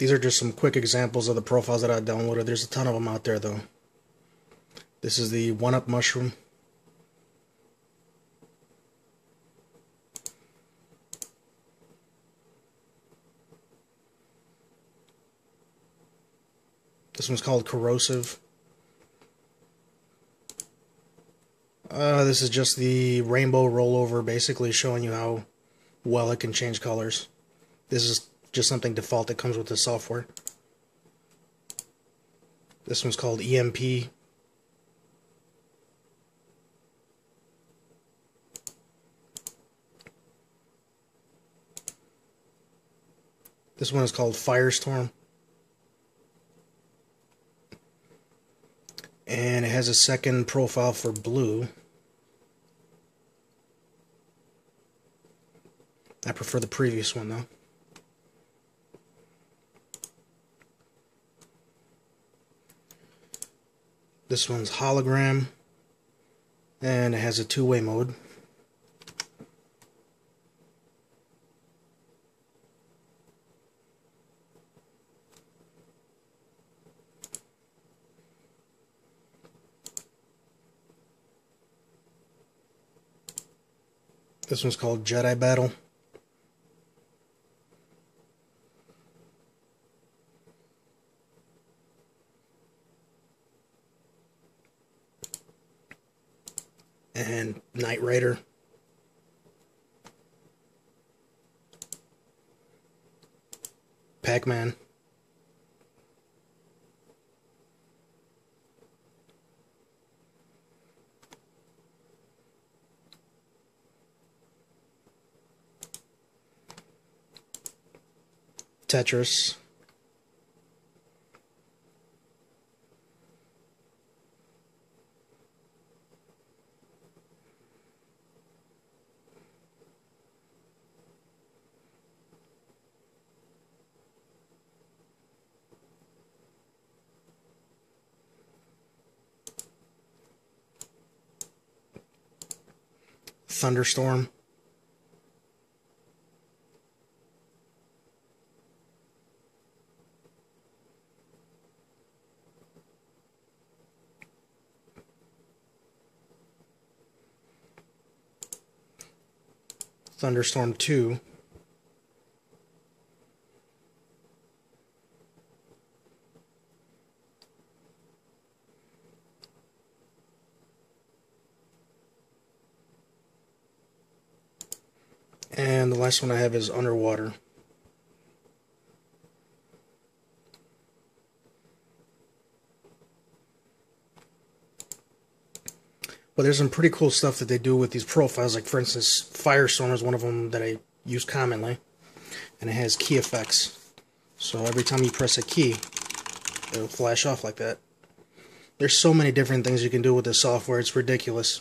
These are just some quick examples of the profiles that I downloaded. There's a ton of them out there though. This is the 1-Up Mushroom. This one's called Corrosive. This is just the rainbow rollover, basically showing you how well it can change colors. This is just something default that comes with the software. This one's called EMP. This one is called Firestorm. And it has a second profile for blue. I prefer the previous one though. This one's Hologram, and it has a two-way mode. This one's called Jedi Battle. And Knight Rider. Pac-Man. Tetris. Thunderstorm. Thunderstorm 2. And the last one I have is Underwater. But there's some pretty cool stuff that they do with these profiles. Like, for instance, Firestorm is one of them that I use commonly. And it has key effects. So every time you press a key, it'll flash off like that. There's so many different things you can do with this software. It's ridiculous.